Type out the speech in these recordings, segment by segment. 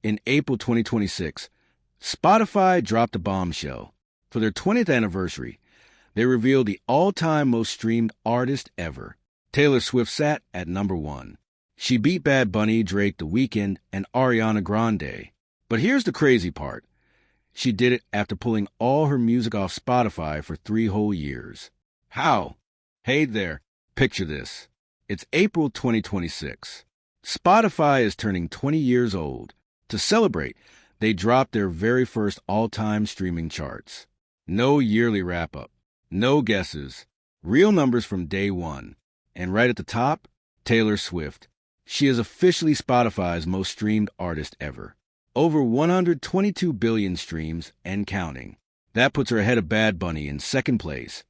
In April 2026, Spotify dropped a bombshell. For their 20th anniversary, they revealed the all-time most streamed artist ever. Taylor Swift sat at number 1. She beat Bad Bunny, Drake, The Weeknd, and Ariana Grande. But here's the crazy part. She did it after pulling all her music off Spotify for 3 whole years. How? Hey there, picture this. It's April 2026. Spotify is turning 20 years old. To celebrate, they dropped their very first all-time streaming charts. No yearly wrap-up, no guesses, real numbers from day one. And right at the top, Taylor Swift. She is officially Spotify's most streamed artist ever. Over 122 billion streams and counting. That puts her ahead of Bad Bunny in second place,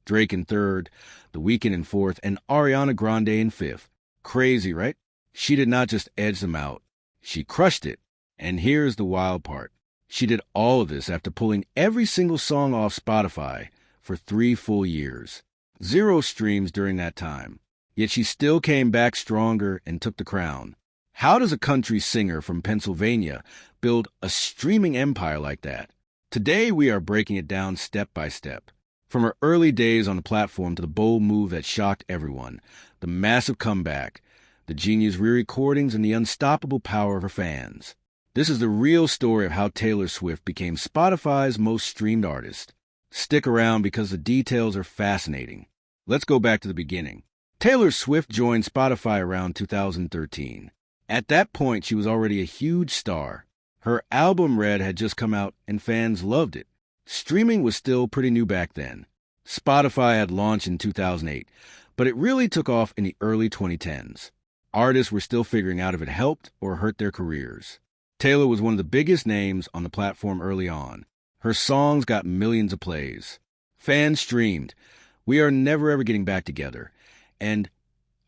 Drake in third, The Weeknd in fourth, and Ariana Grande in fifth. Crazy, right? She did not just edge them out. She crushed it. And here's the wild part. She did all of this after pulling every single song off Spotify for 3 full years. 0 streams during that time. Yet she still came back stronger and took the crown. How does a country singer from Pennsylvania build a streaming empire like that? Today we are breaking it down step by step. From her early days on the platform to the bold move that shocked everyone, the massive comeback, the genius re-recordings, and the unstoppable power of her fans. This is the real story of how Taylor Swift became Spotify's most streamed artist. Stick around because the details are fascinating. Let's go back to the beginning. Taylor Swift joined Spotify around 2013. At that point, she was already a huge star. Her album Red had just come out and fans loved it. Streaming was still pretty new back then. Spotify had launched in 2008, but it really took off in the early 2010s. Artists were still figuring out if it helped or hurt their careers. Taylor was one of the biggest names on the platform early on. Her songs got millions of plays. Fans streamed, "We Are Never Ever Getting Back Together," and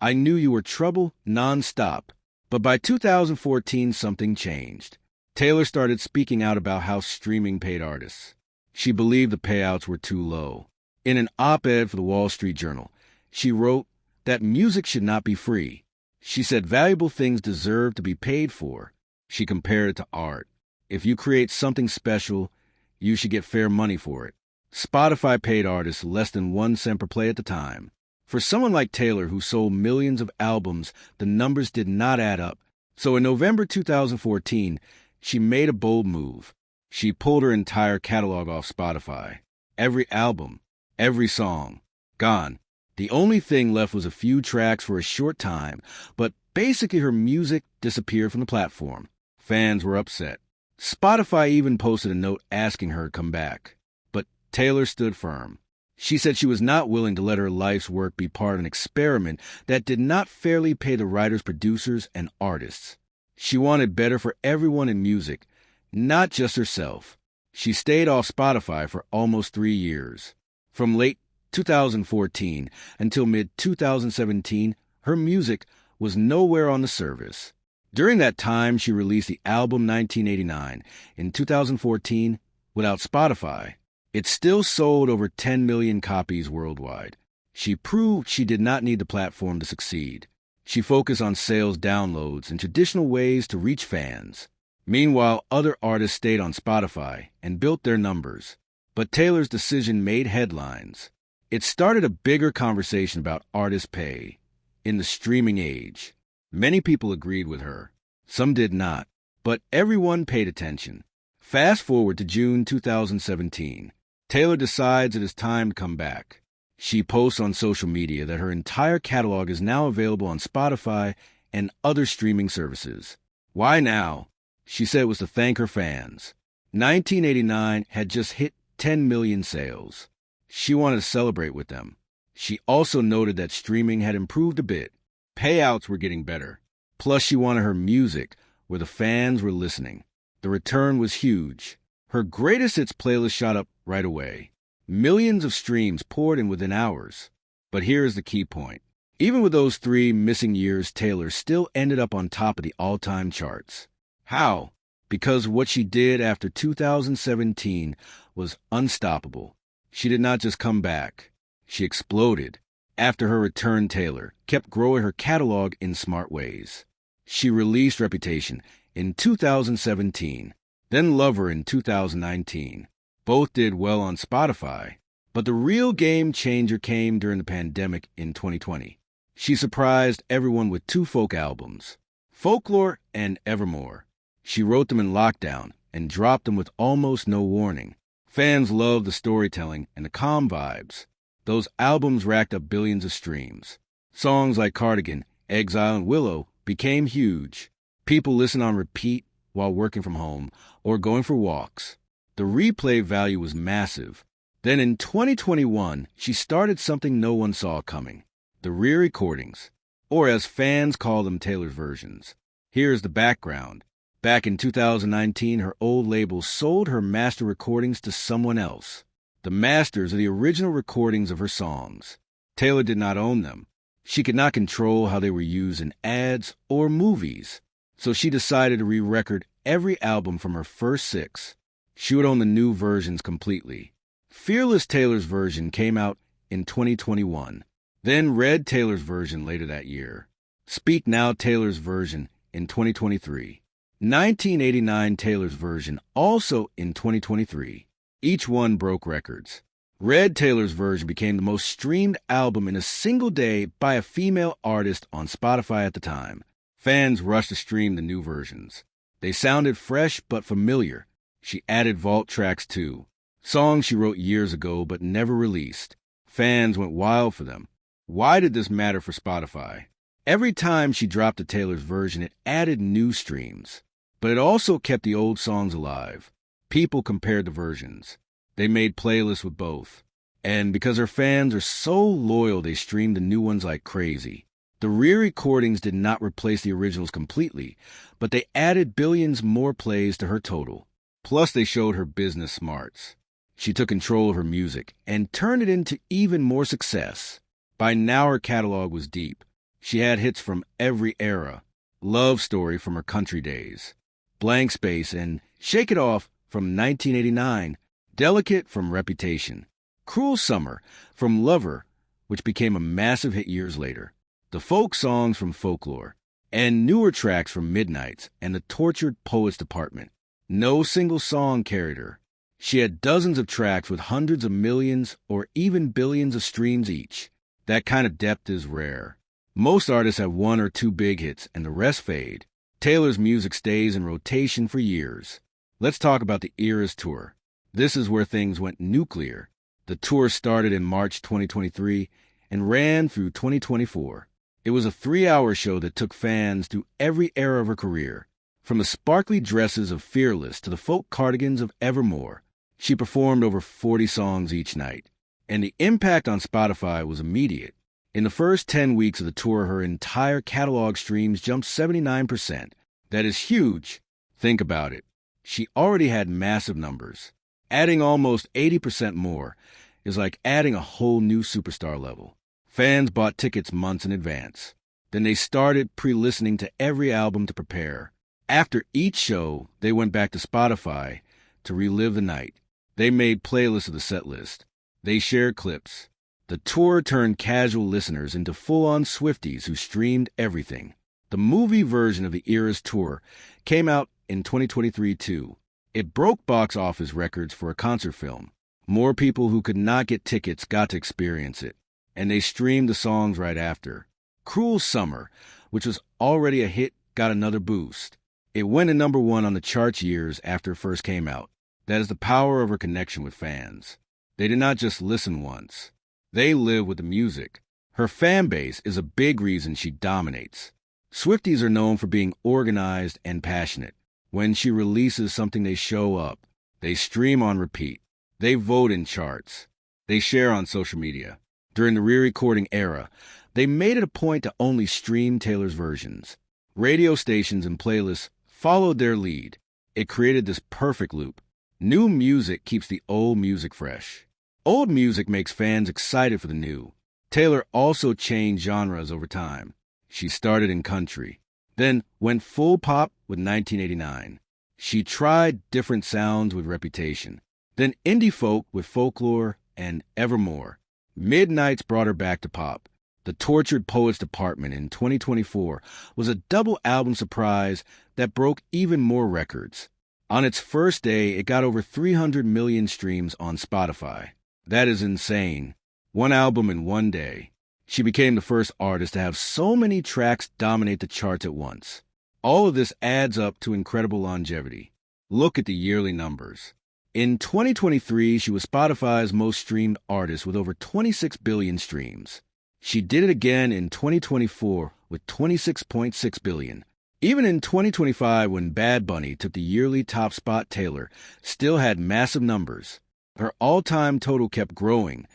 "I Knew You Were Trouble" non-stop. But by 2014, something changed. Taylor started speaking out about how streaming paid artists. She believed the payouts were too low. In an op-ed for the Wall Street Journal, she wrote that music should not be free. She said valuable things deserve to be paid for. She compared it to art. If you create something special, you should get fair money for it. Spotify paid artists less than 1 cent per play at the time. For someone like Taylor, who sold millions of albums, the numbers did not add up. So in November 2014, she made a bold move. She pulled her entire catalog off Spotify. Every album, every song, gone. The only thing left was a few tracks for a short time, but basically her music disappeared from the platform. Fans were upset. Spotify even posted a note asking her to come back. But Taylor stood firm. She said she was not willing to let her life's work be part of an experiment that did not fairly pay the writers, producers, and artists. She wanted better for everyone in music, not just herself. She stayed off Spotify for almost 3 years. From late 2014 until mid-2017, her music was nowhere on the service. During that time, she released the album 1989 in 2014 without Spotify. It still sold over 10 million copies worldwide. She proved she did not need the platform to succeed. She focused on sales, downloads, and traditional ways to reach fans. Meanwhile, other artists stayed on Spotify and built their numbers. But Taylor's decision made headlines. It started a bigger conversation about artist pay in the streaming age. Many people agreed with her. Some did not. But everyone paid attention. Fast forward to June 2017. Taylor decides it is time to come back. She posts on social media that her entire catalog is now available on Spotify and other streaming services. Why now? She said it was to thank her fans. 1989 had just hit 10 million sales. She wanted to celebrate with them. She also noted that streaming had improved a bit. Payouts were getting better. Plus, she wanted her music where the fans were listening. The return was huge. Her greatest hits playlist shot up right away. Millions of streams poured in within hours. But here is the key point. Even with those 3 missing years, Taylor still ended up on top of the all-time charts. How? Because what she did after 2017 was unstoppable. She did not just come back. She exploded. After her return, Taylor kept growing her catalog in smart ways. She released Reputation in 2017, then Lover in 2019. Both did well on Spotify, but the real game changer came during the pandemic in 2020. She surprised everyone with two folk albums, Folklore and Evermore. She wrote them in lockdown and dropped them with almost no warning. Fans loved the storytelling and the calm vibes. Those albums racked up billions of streams. Songs like Cardigan, Exile, and Willow became huge. People listen on repeat while working from home or going for walks. The replay value was massive. Then in 2021, she started something no one saw coming, the re-recordings, or as fans call them, Taylor's versions. Here's the background. Back in 2019, her old label sold her master recordings to someone else. The masters are the original recordings of her songs. Taylor did not own them. She could not control how they were used in ads or movies. So she decided to re-record every album from her first 6. She would own the new versions completely. Fearless Taylor's version came out in 2021. Then Red Taylor's version later that year. Speak Now Taylor's version in 2023. 1989 Taylor's version also in 2023. Each one broke records. Red Taylor's version became the most streamed album in a single day by a female artist on Spotify at the time. Fans rushed to stream the new versions. They sounded fresh but familiar. She added vault tracks too, songs she wrote years ago but never released. Fans went wild for them. Why did this matter for Spotify? Every time she dropped a Taylor's version, it added new streams. But it also kept the old songs alive. People compared the versions. They made playlists with both. And because her fans are so loyal, they streamed the new ones like crazy. The re-recordings did not replace the originals completely, but they added billions more plays to her total. Plus, they showed her business smarts. She took control of her music and turned it into even more success. By now, her catalog was deep. She had hits from every era. Love Story from her country days. Blank Space and Shake It Off from 1989. Delicate from Reputation. Cruel Summer from Lover, which became a massive hit years later. The folk songs from Folklore. And newer tracks from Midnights and the Tortured Poets Department. No single song carried her. She had dozens of tracks with hundreds of millions or even billions of streams each. That kind of depth is rare. Most artists have one or two big hits and the rest fade. Taylor's music stays in rotation for years. Let's talk about the Eras Tour. This is where things went nuclear. The tour started in March 2023 and ran through 2024. It was a 3-hour show that took fans through every era of her career. From the sparkly dresses of Fearless to the folk cardigans of Evermore, she performed over 40 songs each night. And the impact on Spotify was immediate. In the first 10 weeks of the tour, her entire catalog streams jumped 79%. That is huge. Think about it. She already had massive numbers. Adding almost 80% more is like adding a whole new superstar level. Fans bought tickets months in advance. Then they started pre-listening to every album to prepare. After each show, they went back to Spotify to relive the night. They made playlists of the set list. They shared clips. The tour turned casual listeners into full-on Swifties who streamed everything. The movie version of the Eras Tour came out in 2023 too. It broke box office records for a concert film. More people who could not get tickets got to experience it, and they streamed the songs right after. Cruel Summer, which was already a hit, got another boost. It went to number 1 on the charts years after it first came out. That is the power of her connection with fans. They did not just listen once. They live with the music. Her fan base is a big reason she dominates. Swifties are known for being organized and passionate. When she releases something, they show up. They stream on repeat. They vote in charts. They share on social media. During the re-recording era, they made it a point to only stream Taylor's versions. Radio stations and playlists followed their lead. It created this perfect loop. New music keeps the old music fresh. Old music makes fans excited for the new. Taylor also changed genres over time. She started in country, then went full pop with 1989. She tried different sounds with Reputation, then indie folk with Folklore and Evermore. Midnights brought her back to pop. The Tortured Poets Department in 2024 was a double album surprise that broke even more records. On its first day, it got over 300 million streams on Spotify. That is insane. One album in one day. She became the first artist to have so many tracks dominate the charts at once. All of this adds up to incredible longevity. Look at the yearly numbers. In 2023, she was Spotify's most streamed artist with over 26 billion streams. She did it again in 2024 with 26.6 billion. Even in 2025, when Bad Bunny took the yearly top spot, Taylor still had massive numbers. Her all-time total kept growing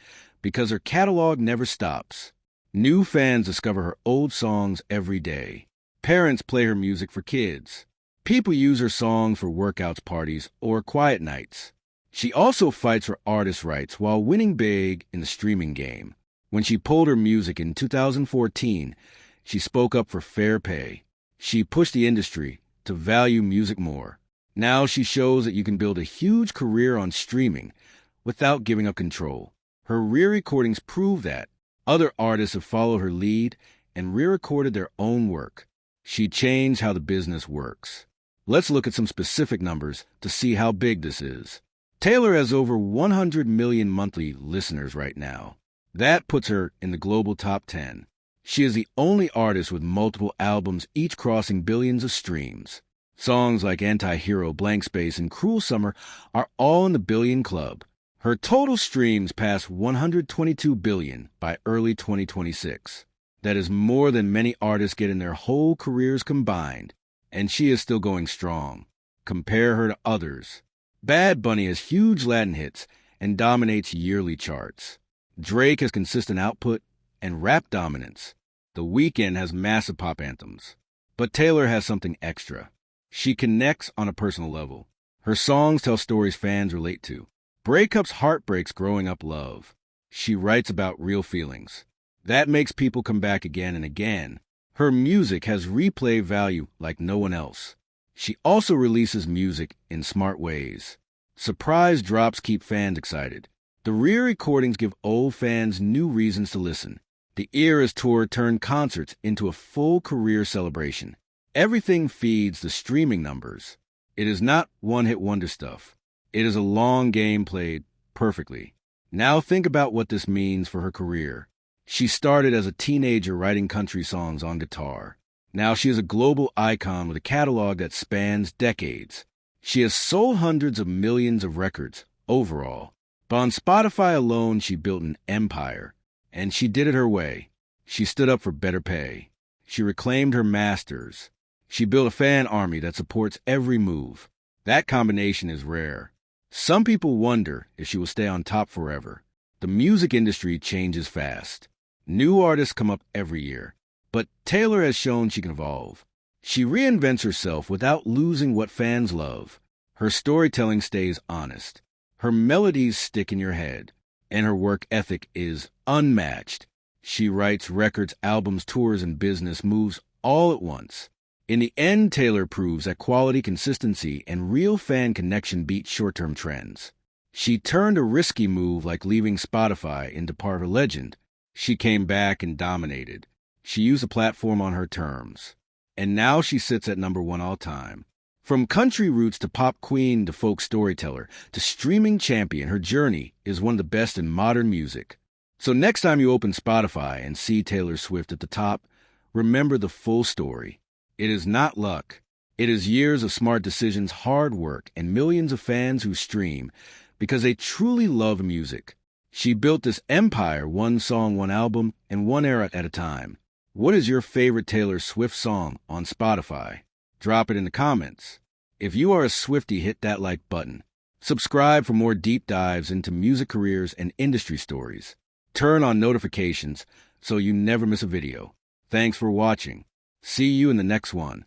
because her catalog never stops. New fans discover her old songs every day. Parents play her music for kids. People use her songs for workouts, parties, or quiet nights. She also fights for artist rights while winning big in the streaming game. When she pulled her music in 2014, she spoke up for fair pay. She pushed the industry to value music more. Now she shows that you can build a huge career on streaming without giving up control. Her re-recordings prove that. Other artists have followed her lead and re-recorded their own work. She changed how the business works. Let's look at some specific numbers to see how big this is. Taylor has over 100 million monthly listeners right now. That puts her in the global top 10. She is the only artist with multiple albums, each crossing billions of streams. Songs like Anti-Hero, Blank Space, and Cruel Summer are all in the billion club. Her total streams passed 122 billion by early 2026. That is more than many artists get in their whole careers combined. And she is still going strong. Compare her to others. Bad Bunny has huge Latin hits and dominates yearly charts. Drake has consistent output and rap dominance. The Weeknd has massive pop anthems. But Taylor has something extra. She connects on a personal level. Her songs tell stories fans relate to. Breakups, heartbreaks, growing up love. She writes about real feelings. That makes people come back again and again. Her music has replay value like no one else. She also releases music in smart ways. Surprise drops keep fans excited. The re-recordings give old fans new reasons to listen. The Eras Tour turned concerts into a full career celebration. Everything feeds the streaming numbers. It is not one-hit wonder stuff. It is a long game played perfectly. Now think about what this means for her career. She started as a teenager writing country songs on guitar. Now she is a global icon with a catalog that spans decades. She has sold hundreds of millions of records overall. But on Spotify alone, she built an empire. And she did it her way. She stood up for better pay. She reclaimed her masters. She built a fan army that supports every move. That combination is rare. Some people wonder if she will stay on top forever. The music industry changes fast. New artists come up every year. But Taylor has shown she can evolve. She reinvents herself without losing what fans love. Her storytelling stays honest. Her melodies stick in your head. And her work ethic is unmatched. She writes records, albums, tours, and business moves all at once. In the end, Taylor proves that quality, consistency, and real fan connection beat short-term trends. She turned a risky move like leaving Spotify into part of her legend. She came back and dominated. She used the platform on her terms. And now she sits at number one all time. From country roots to pop queen to folk storyteller to streaming champion, her journey is one of the best in modern music. So next time you open Spotify and see Taylor Swift at the top, remember the full story. It is not luck. It is years of smart decisions, hard work, and millions of fans who stream because they truly love music. She built this empire, one song, one album, and one era at a time. What is your favorite Taylor Swift song on Spotify? Drop it in the comments. If you are a Swiftie, hit that like button. Subscribe for more deep dives into music careers and industry stories. Turn on notifications so you never miss a video. Thanks for watching. See you in the next one.